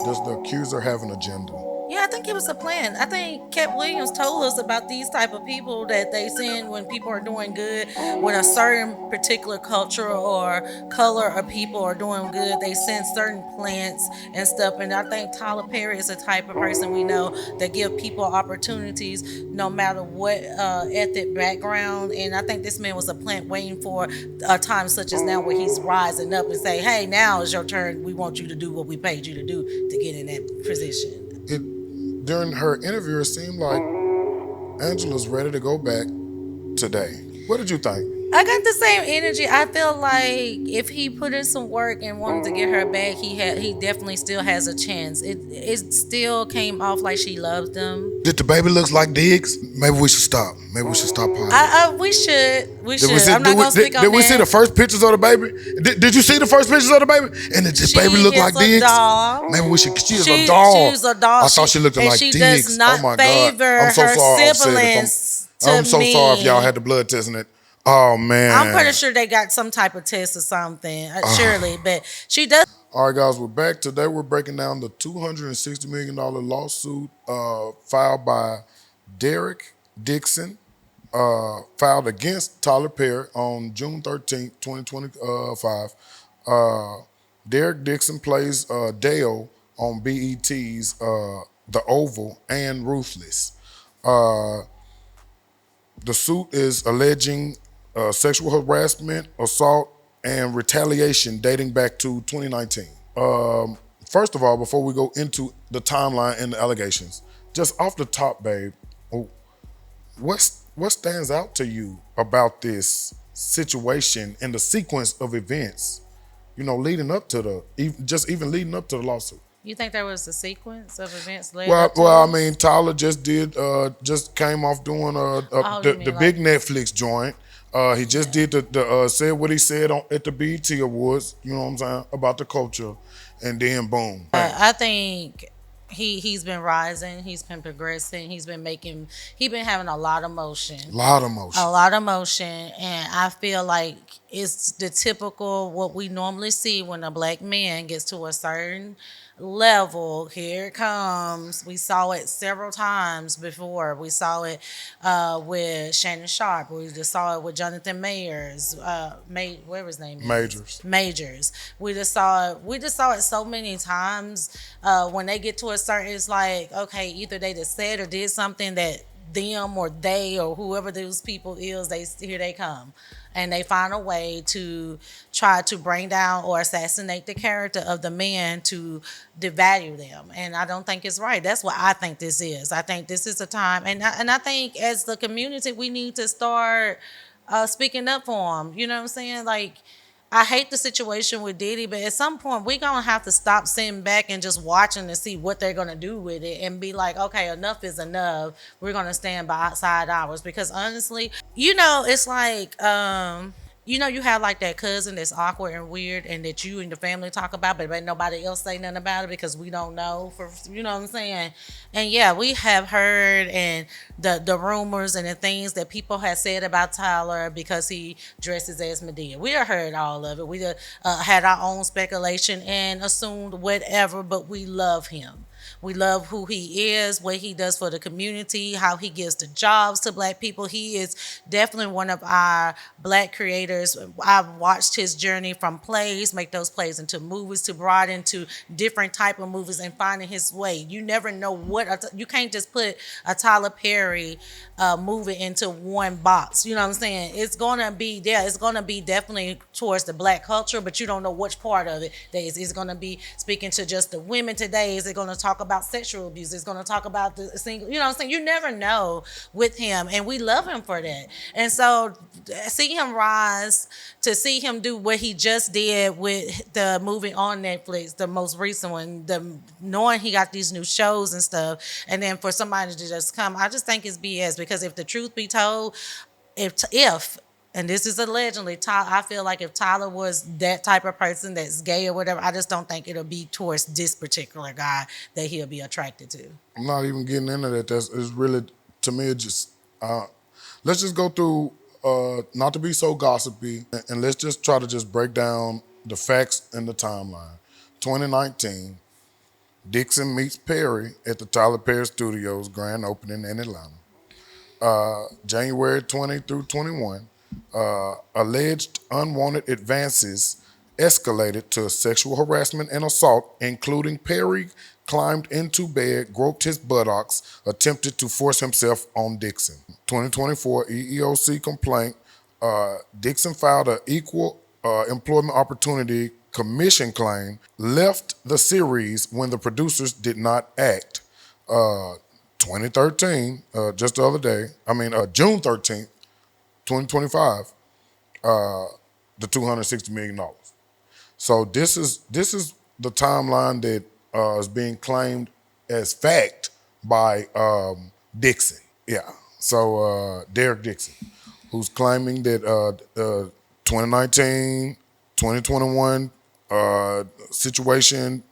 Does the accuser have an agenda? Yeah, I think it was a plan. I think Cat Williams told us about these type of people that they send when people are doing good, when a certain particular culture or color of people are doing good, they send certain plants and stuff. And I think Tyler Perry is the type of person we know that give people opportunities no matter what ethnic background. And I think this man was a plant waiting for a time such as now where he's rising up and say, hey, now is your turn. We want you to do what we paid you to do to get in that position. It During her interview, it seemed like Angela's ready to go back today. What did you think? I got the same energy. I feel like if he put in some work and wanted to get her back, he definitely still has a chance. It still came off like she loves them. Did the baby look like Diggs? Maybe we should stop. Maybe we should stop potting. We Did we should. see? I'm not gonna speak Did on we see the that. first pictures of the baby? Did you see the first pictures of the baby? And did the baby She look is like a Diggs? doll. Maybe we should. She is a doll. She's a doll. I thought she looked And like she does Diggs. Oh my not God! favor I'm so her sorry, Offset. siblings I'm to so sorry if y'all me. had the blood testing it. Oh I'm man. pretty sure they got some type of test or something, surely. But she does. All right, guys, we're back. Today we're breaking down the $260 million lawsuit filed by Derek Dixon, filed against Tyler Perry on June 13th, 2025. Derek Dixon plays Dale on BET's The Oval and Ruthless. Uh, the suit is alleging sexual harassment, assault, and retaliation dating back to 2019. First of all, before we go into the timeline and the allegations, just off the top, babe, what stands out to you about this situation and the sequence of events? Leading up to even leading up to the lawsuit. You think there was a sequence of events led Well, up to well, I this? mean, Tyler just came off doing Oh, you the mean like big Netflix joint. He just did the said what he said at the BET Awards. You know what I'm saying about the culture, and then boom, bang, I think he's been rising, he's been progressing, he's been having a lot of motion. lot of motion. A lot of motion, and I feel like it's the typical what we normally see when a black man gets to a certain level. Here it comes. We saw it several times before. We saw it with Shannon Sharp. We just saw it with Jonathan Mayers. Whatever his name is. Majors. Majors. We just saw it. We just saw it so many times. When they get to a certain, it's like okay, either they just said or did something that them or they or whoever those people is, here they come, and they find a way to try to bring down or assassinate the character of the man to devalue them. And I don't think it's right. That's what I think this is. I think this is a time, and I think as the community we need to start speaking up for them. You know what I'm saying? Like I hate the situation with Diddy, but at some point we're gonna have to stop sitting back and just watching to see what they're gonna do with it and be like, okay, enough is enough. We're gonna stand by outside ours because honestly, it's like you have like that cousin that's awkward and weird and that you and the family talk about, but nobody else say nothing about it because we don't know for you know what I'm saying. And yeah, we have heard and the rumors and the things that people have said about Tyler because he dresses as Medea. We have heard all of it. We had our own speculation and assumed whatever, but we love him. We love who he is, what he does for the community, how he gives the jobs to black people. He is definitely one of our black creators. I've watched his journey from plays, make those plays into movies, to brought into different type of movies and finding his way. You never know you can't just put a Tyler Perry movie into one box. You know what I'm saying? It's gonna be there. It's gonna be definitely towards the black culture, but you don't know which part of it that is gonna be speaking to just the women today. Is it gonna talk about sexual abuse? It's gonna talk about the single. You know what I'm saying? You never know with him, and we love him for that. And so, see him rise, to see him do what he just did with the movie on Netflix, the most recent one, knowing he got these new shows and stuff, and then for somebody to just come, I just think it's BS because if the truth be told, if and this is allegedly, I feel like if Tyler was that type of person that's gay or whatever, I just don't think it'll be towards this particular guy that he'll be attracted to. I'm not even getting into that. It's really, to me, it just let's just go through. Not to be so gossipy, and let's just try to just break down the facts and the timeline. 2019, Dixon meets Perry at the Tyler Perry Studios grand opening in Atlanta. January 20 through 21, alleged unwanted advances escalated to sexual harassment and assault, including Perry climbed into bed, groped his buttocks, attempted to force himself on Dixon. 2024 EEOC complaint. Dixon filed an equal employment opportunity commission claim, left the series when the producers did not act. Uh, 2013, just the other day, June 13th, 2025, the $260 million. So this is the timeline that is being claimed as fact by Dixon. Yeah. So Derek Dixon, who's claiming that 2019, 2021 situation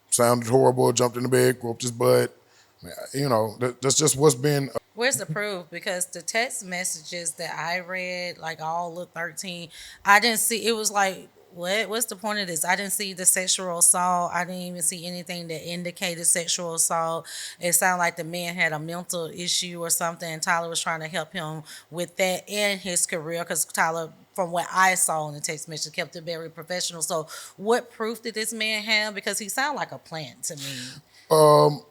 sounded horrible, jumped in the bed, groped his butt. That's just what's been. Where's the proof? Because the text messages that I read, like all of 13, I didn't see. It was like, what? What's the point of this? I didn't see the sexual assault. I didn't even see anything that indicated sexual assault. It sounded like the man had a mental issue or something. And Tyler was trying to help him with that and his career because Tyler, from what I saw in the text message, kept it very professional. So, what proof did this man have? Because he sounded like a plant to me.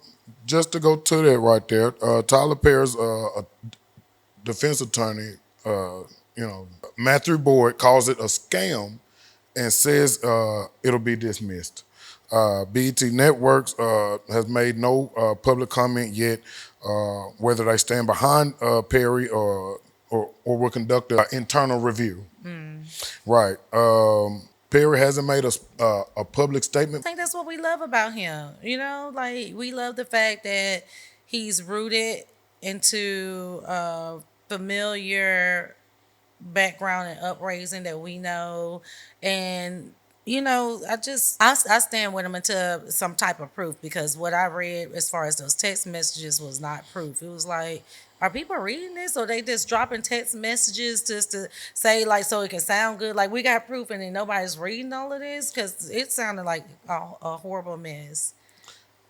Just to go to that right there, Tyler Perry's defense attorney, Matthew Boyd, calls it a scam and says it'll be dismissed. BET Networks has made no public comment yet whether they stand behind Perry or will conduct an internal review. Right. Perry hasn't made a public I statement. think that's what we love about him. Like we love the fact that he's rooted into a familiar background and upraising that we know. And I stand with him until some type of proof because what I read as far as those text messages was not proof. It was like, are people reading this or they just dropping text messages just to say like so it can sound good? Like we got proof and then nobody's reading all of this because it sounded like a horrible mess.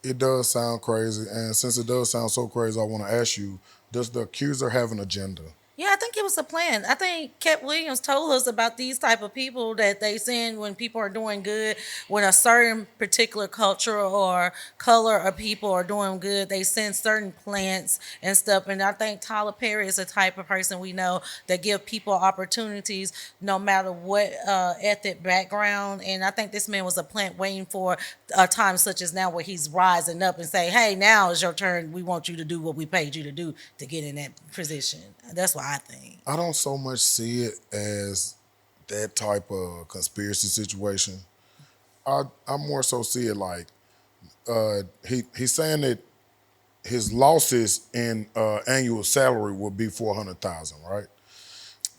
It does sound crazy, and since it does sound so crazy, I want to ask you: does the accuser have an agenda? Yeah, I think it was a plan. I think Cat Williams told us about these type of people that they send when people are doing good, when a certain particular culture or color of people are doing good, they send certain plants and stuff. And I think Tyler Perry is the type of person we know that give people opportunities no matter what ethnic background. And I think this man was a plant waiting for a time such as now where he's rising up and say, hey, now is your turn. We want you to do what we paid you to do to get in that position. That's what I think. I don't so much see it as that type of conspiracy situation. I more so see it like he's saying that his losses in annual salary will be 400,000, right?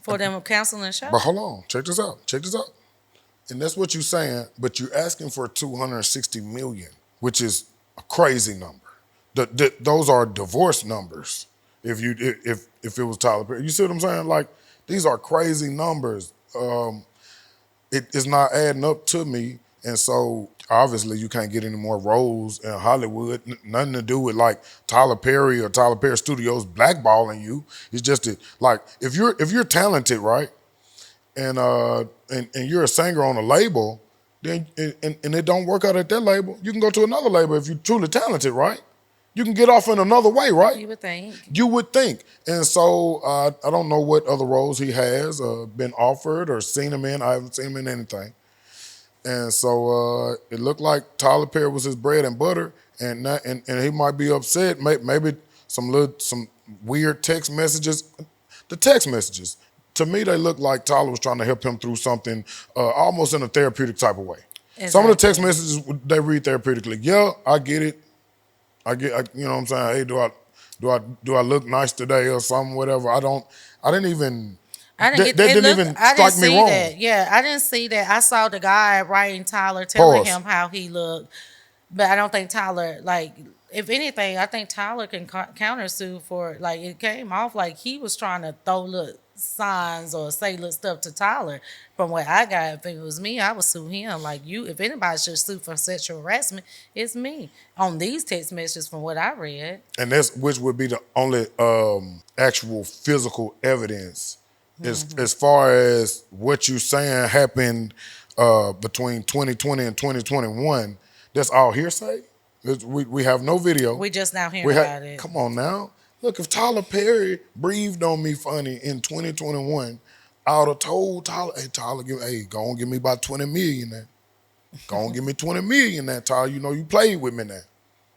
For them counseling show? But hold on, check this out. Check this out. And that's what you're saying, but you're asking for 260 million, which is a crazy number. Those are divorce numbers. If it was Tyler Perry, you see what I'm saying? Like these are crazy numbers. It is not adding up to me, and so obviously you can't get any more roles in Hollywood. Nothing to do with like Tyler Perry or Tyler Perry Studios blackballing you. It's just that like if you're talented, right? And you're a singer on a label, then and it don't work out at that label, you can go to another label if you're truly talented, right? You can get off in another way, right? You would think. You would think. And so I don't know what other roles he has been offered or seen him in. I haven't seen him in anything. And so it looked like Tyler Perry was his bread and butter, and he might be upset. Maybe some weird text messages. The text messages, to me, they look like Tyler was trying to help him through something almost in a therapeutic type of way. Exactly. Some of the text messages, they read therapeutically. Yeah, I get it. You know what I'm saying? Hey, do I look nice today or something, whatever? I didn't even, I didn't get that didn't look, even I didn't strike me see wrong. that. Yeah, I didn't see that. I saw the guy writing Tyler telling Pause. him how he looked, but I don't think Tyler like. If anything, I think Tyler can countersue for like it came off like he was trying to throw signs or say little stuff to Tyler. From what I got, if it was me, I would sue him. Like you, if anybody should sue for sexual harassment, it's me on these text messages. From what I read, And that's which would be the only actual physical evidence as far as what you saying happened between 2020 and 2021. That's all hearsay. We have no video. we just now hearing about it. Come on now. Look, if Tyler Perry breathed on me funny in 2021, I would have told Tyler, hey, Tyler, go on, give me about 20 million now. Go on, give me 20 million now, Tyler. You know you played with me now.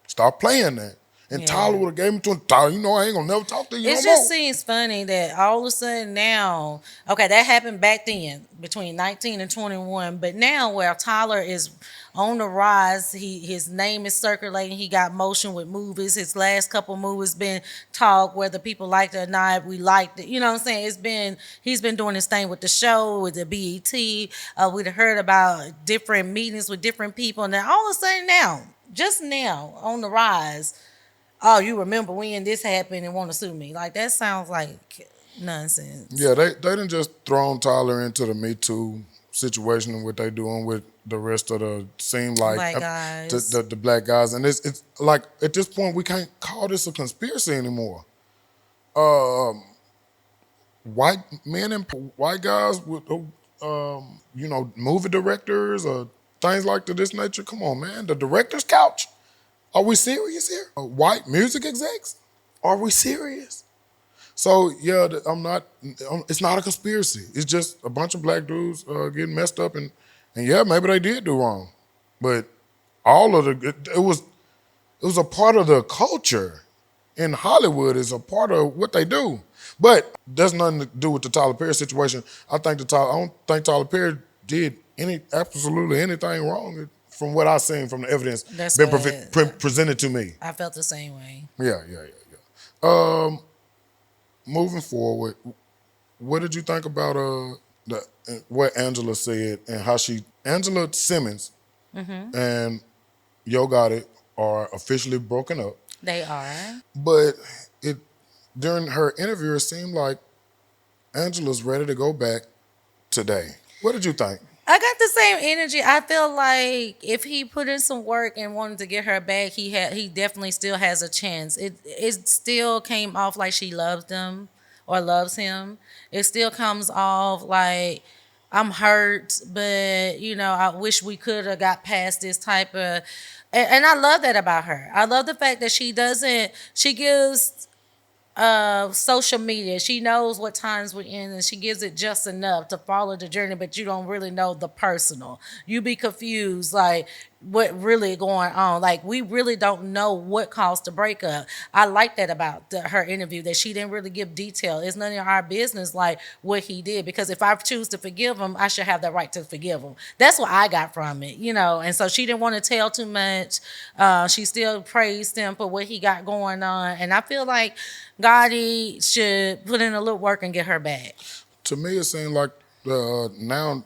Stop playing that. And Yeah. Tyler would have gave me 20. Tyler, you know I ain't gonna never talk to you It no just more. seems funny that all of a sudden now, okay, that happened back then between 19 and 21, but now where Tyler is on the rise, his name is circulating. He got motion with movies. His last couple movies been talk, whether people liked it or not. We liked it. You know what I'm saying? He's been doing his thing with the show, with the BET. We'd heard about different meetings with different people, and then all of a sudden now, just now on the rise. Oh, you remember when this happened and want to sue me? Like that sounds like nonsense. Yeah, they didn't just thrown Tyler into the Me Too situation and what they doing with the rest of the seem like Black guys. the black guys, and it's like at this point we can't call this a conspiracy anymore. White men and white guys with movie directors or things like this nature. Come on, man, the director's couch. Are we serious here? White music execs? Are we serious? So yeah, I'm not. It's not a conspiracy. It's just a bunch of black dudes getting messed up, and yeah, maybe they did do wrong, but all of it was a part of the culture in Hollywood. Is a part of what they do. But there's nothing to do with the Tyler Perry situation. I don't think Tyler Perry did absolutely anything wrong from what I've seen from the evidence That's been what presented to me. I felt the same way. Yeah. Moving forward, what did you think about what Angela said and how Angela Simmons and Yo Gotti are officially broken up, They are. but during her interview it seemed like Angela's ready to go back today. What did you think? I got the same energy. I feel like if he put in some work and wanted to get her back, he definitely still has a chance. It still came off like she loves them or loves him. It still comes off like I'm hurt, but I wish we could have got past this type of. And I love that about her. I love the fact that she doesn't. She gives social media. She knows what times we're in and she gives it just enough to follow the journey, but you don't really know the personal. You be confused like what really going on. Like we really don't know what caused the breakup. I like that about her interview that she didn't really give detail. It's none of our business like what he did, because if I choose to forgive him, I should have the right to forgive him. That's what I got from it, and so she didn't want to tell too much. She still praised him for what he got going on, and I feel like Gotti should put in a little work and get her back. To me, it seemed like now,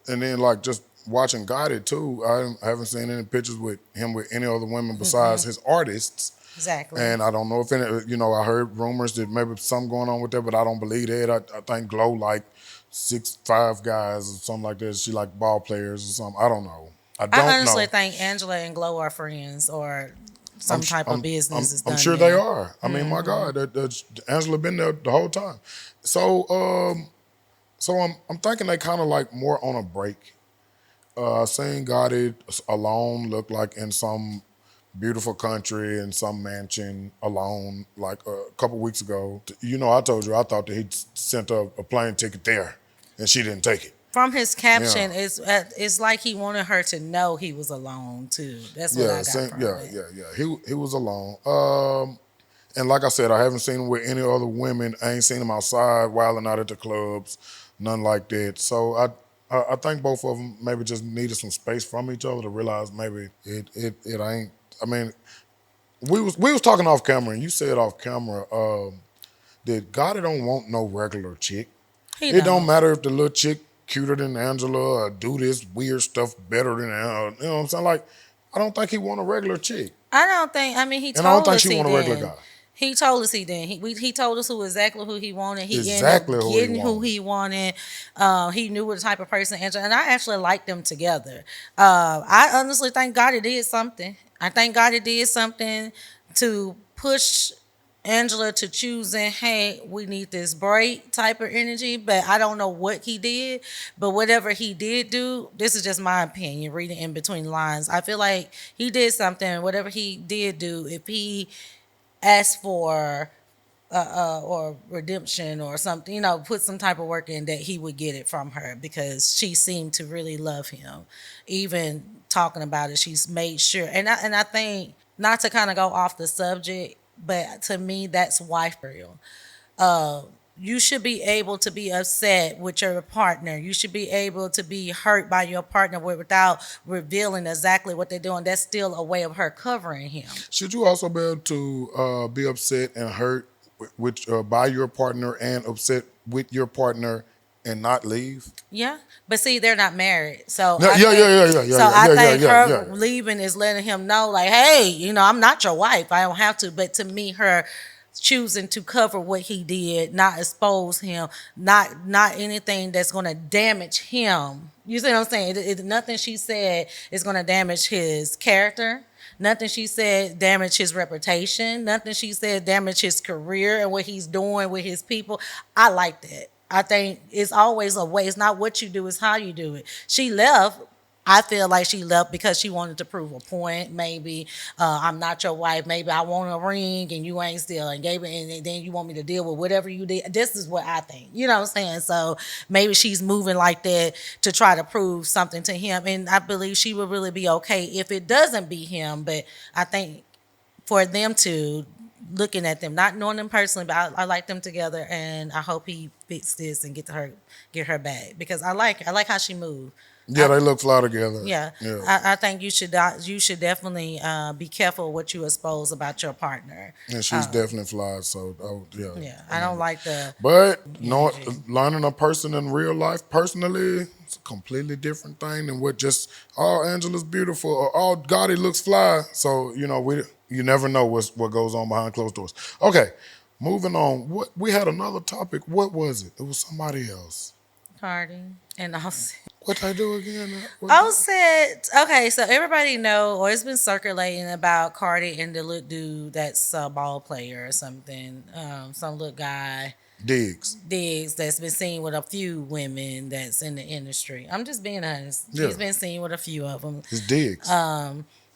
and then like just watching Gotti too. I haven't seen any pictures with him with any other women besides his artists. Exactly. And I don't know if any. I heard rumors that maybe something going on with that, but I don't believe that. I think Glow like 6'5" guys or something like that. She like ball players or something. I don't know. I don't I honestly know. think Angela and Glow are friends or some type of business is done. I'm sure there. they are. I mean, my God, Angela been there the whole time. So, I'm thinking they kind of like more on a break. Seeing Gotti alone look like in some beautiful country in some mansion alone, like a couple weeks ago. I told you I thought that he sent a plane ticket there, and she didn't take it. From his caption, it's like he wanted her to know he was alone too. That's what I got from it. He was alone. And like I said, I haven't seen him with any other women. I ain't seen him outside, wilding out at the clubs, none like that. So I think both of them maybe just needed some space from each other to realize maybe it ain't. I mean, we was talking off camera, and you said off camera that Gotti don't want no regular chick. It don't matter if the little chick cuter than Angela or do this weird stuff better than Angela. You know what I'm saying? Like, I don't think he want a regular chick. I don't think. I mean, he And I don't told think us she he want a regular did. guy. He told us he did. He told us exactly who he wanted. He ended Exactly up who he getting who wanted. he wanted. He knew what type of person Angela, and I actually liked them together. I honestly think God did something. I think God did something to push Angela to choosing, hey, we need this break type of energy, but I don't know what he did. But whatever he did do, this is just my opinion, reading in between the lines. I feel like he did something. Whatever he did do, if he asked for or redemption or something, put some type of work in, that he would get it from her because she seemed to really love him. Even talking about it, she's made sure. And I think, not to kind of go off the subject, but to me that's wife material. You should be able to be upset with your partner. You should be able to be hurt by your partner without revealing exactly what they're doing. That's still a way of her covering him. Should you also be able to be upset and hurt by your partner and upset with your partner and not leave? Yeah, but see, they're not married, so Yeah, I yeah, yeah, think yeah, yeah, yeah, so. yeah, I yeah, yeah, think yeah, her yeah. leaving is letting him know, like, hey, I'm not your wife. I don't have to. But to me, her choosing to cover what he did, not expose him, not anything that's going to damage him. You see what I'm saying? Nothing she said is going to damage his character. Nothing she said damage his reputation. Nothing she said damage his career and what he's doing with his people. I like that. I think it's always a way. It's not what you do, it's how you do it. She left. I feel like she left because she wanted to prove a point. Maybe I'm not your wife. Maybe I want a ring and you ain't still and gave it, and then you want me to deal with whatever you did. This is what I think. You know what I'm saying? So maybe she's moving like that to try to prove something to him. And I believe she would really be okay if it doesn't be him. But I think for them to, looking at them, not knowing them personally, but I like them together, and I hope he fix this and get her back because I like how she moved. Yeah, I, they look fly together. yeah, Yeah. I think you should definitely be careful what you expose about your partner. And she's definitely fly. So, yeah. Yeah, I don't like the But energy. learning a person in real life personally, it's a completely different thing than what just, oh, Angela's beautiful or oh, Gotti looks fly. So, you never know what goes on behind closed doors. Okay, moving on. What we had another topic. What was it? It was somebody else. Cardi and Offset. What they do again? Offset. Okay, so everybody know, or it's been circulating about Cardi and the little dude that's a ball player or something. Some little guy Diggs. Diggs that's been seen with a few women that's in the industry. I'm just being honest. Yeah. He's been seen with a few of them. It's Diggs.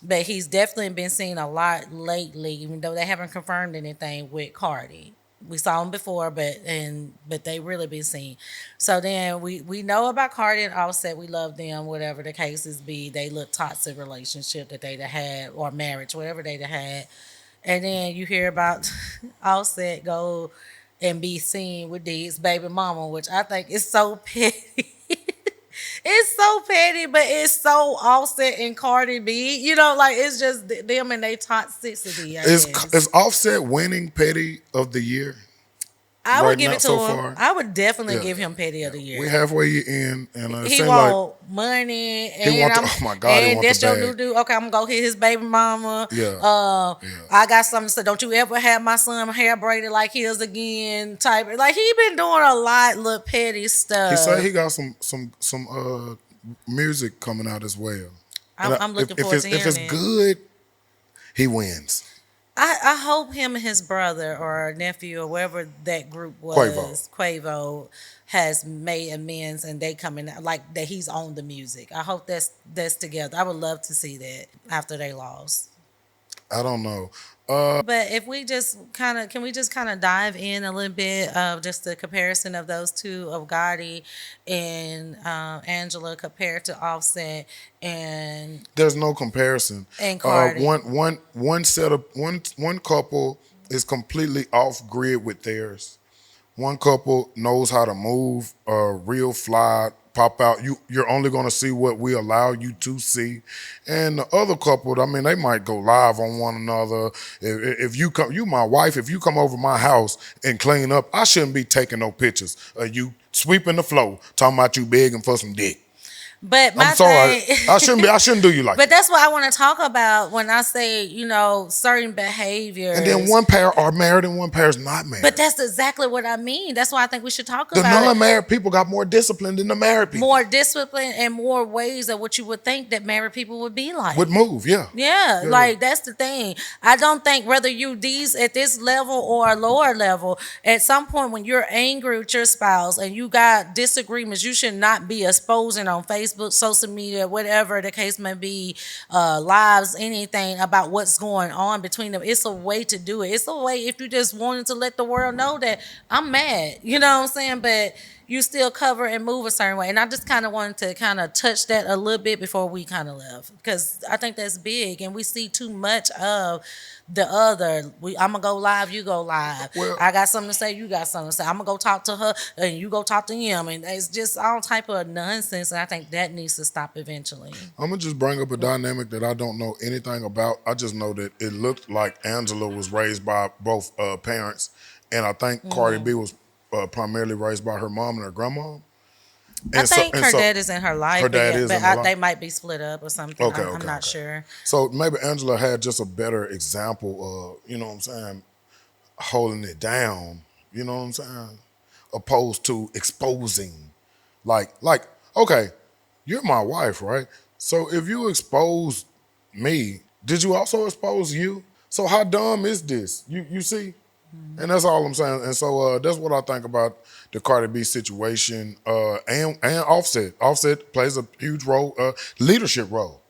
But he's definitely been seen a lot lately, even though they haven't confirmed anything with Cardi. We saw him before, but they really been seen. So then we know about Cardi and Offset. We love them, whatever the cases be. They look toxic relationship that they'd have had, or marriage, whatever they'd have had. And then you hear about Offset go and be seen with Diggs' baby mama, which I think is so petty. It's so petty, but it's so Offset and Cardi B. Like it's just them and their toxicity, I guess. Is Offset winning petty of the year I would right give now it to so him. far? I would definitely Yeah. give him petty of the year. We halfway in, and it He seems like want money, he and want. Oh my God, he and want that's the your bag. new dude. Okay, I'm gonna go hit his baby mama. Yeah. Yeah. I got something to say. Don't you ever have my son hair braided like his again? Type like he been doing a lot, little petty stuff. He said he got some music coming out as well. I'm looking forward to if hearing it's it. good, he wins. I hope him and his brother or nephew or whatever that group was, Quavo, has made amends and they coming out like that he's on the music. I hope that's together. I would love to see that after they lost. I don't know. But if we just can we just kind of dive in a little bit of just the comparison of those two, of Gotti and Angela compared to Offset and There's no comparison. Cardi. One couple is completely off grid with theirs. One couple knows how to move, real fly, pop out. You're only gonna see what we allow you to see. And the other couple, I mean, they might go live on one another. If you come, you my wife. If you come over my house and clean up, I shouldn't be taking no pictures of you sweeping the floor, talking about you begging for some dick. But I'm my sorry. thing, I shouldn't do you like but that. that's what I want to talk about when I say, certain And then behaviors. one pair are married and one pair is not But married. that's exactly what I mean. That's why I think we should talk The about it. non-married people got more discipline than the married people. More discipline and more ways of what you would think that married people would be like. Would move, yeah. Yeah, Yeah, yeah. like that's the thing. I don't think whether you these at this level or a lower level, at some point when you're angry with your spouse and you got disagreements, you should not be exposing on Facebook, social media, whatever the case may be, lives, anything about what's going on between them. It's a way to do it. It's a way if you just wanted to let the world know that I'm mad. You know what I'm saying? But you still cover and move a certain way. And I just kind of wanted to kind of touch that a little bit before we kind of left because I think that's big and we see too much of the other. I'm gonna go live, you go live. Well, I got something to say, you got something to say. I'm gonna go talk to her and you go talk to him, and it's just all type of nonsense. And I think that needs to stop eventually. I'm gonna just bring up a dynamic that I don't know anything about. I just know that it looked like Angela was raised by both parents, and I think Cardi B was primarily raised by her mom and her grandma. I And so, think and her so dad is in her life, her dad is in her life. they might be split up or something. Okay, I'm okay, not okay. sure. So maybe Angela had just a better example of, you know what I'm saying, holding it down, you know what I'm saying, opposed to exposing. Okay, you're my wife, right? So if you expose me, did you also expose you? So how dumb is this? You see? And that's all I'm saying. And so that's what I think about the Cardi B situation and Offset. Offset plays a huge role, leadership role.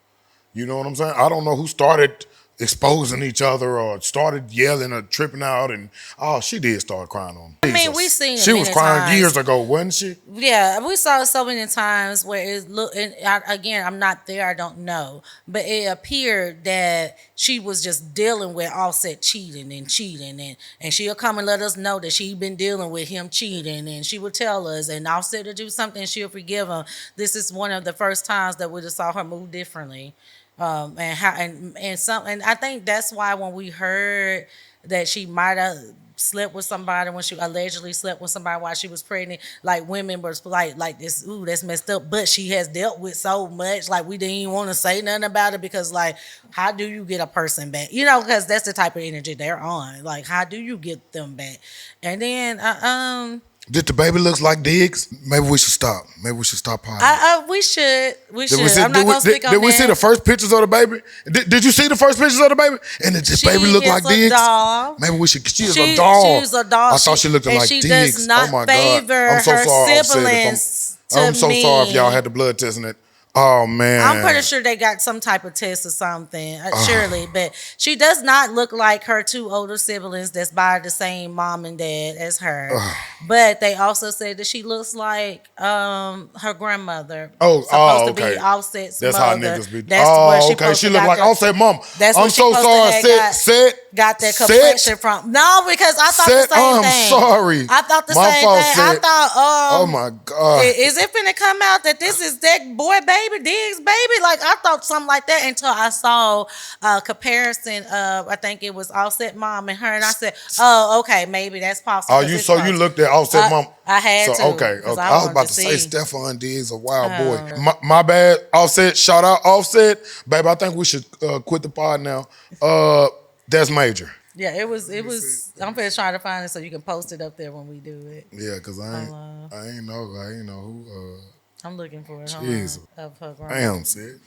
You know what I'm saying? I don't know who started exposing each other or started yelling or tripping out. And she did start crying on. I mean, we've Jesus. seen it She was many crying times. years ago, wasn't she? Yeah, we saw it so many times where it look. And again, I'm not there. I don't know, but it appeared that she was just dealing with Offset cheating and she'll come and let us know that she been dealing with him cheating, and she would tell us, and Offset to do something, she'll forgive him. This is one of the first times that we just saw her move differently, and how and I think that's why when we heard that she might have slept with somebody when she allegedly slept with somebody while she was pregnant. Like women were like this, ooh, that's messed up. But she has dealt with so much, like we didn't even want to say nothing about it because like, how do you get a person back? Because that's the type of energy they're on. Like, how do you get them back? And then Did the baby look like Diggs? Maybe we should stop. Maybe we should stop hiding. we should. Did we see, I'm not gonna speak on did we that. see the first pictures of the baby? Did you see the first pictures of the baby? And did the She baby look is like a Diggs? doll. Maybe we should. She is a doll. She's a doll. I thought she looked and like she Diggs. does not Oh my favor God! I'm so her sorry. siblings. I'm so sorry if y'all me. had the blood testing it. Oh man! I'm pretty sure they got some type of test or something, surely. But she does not look like her two older siblings that's by the same mom and dad as her. But they also said that she looks like her grandmother. Supposed to Okay. be Offset's That's mother. how niggas be. That's where she Okay. She looked look like Offset mom. That's I'm what she so supposed to sorry. have got that complexion from. No, because I thought the same I'm thing. sorry. I thought the My same fault, thing. I Sid. thought, Oh my God. is it finna come out that this is that boy baby, Diggs baby? Like I thought something like that until I saw a comparison of I think it was Offset mom and her, and I said, oh, okay, maybe that's possible. You looked at Offset mom. I had to. Okay. I I was wanted about to to say see. Stephon Diggs a wild boy. My bad. Offset. Shout out Offset, babe. I think we should quit the pod now. That's major. Yeah, it was. I'm just trying to find it so you can post it up there when we do it. Yeah, cause I ain't know who. I'm looking for it. Jesus. Of her grandma. Damn, Sid.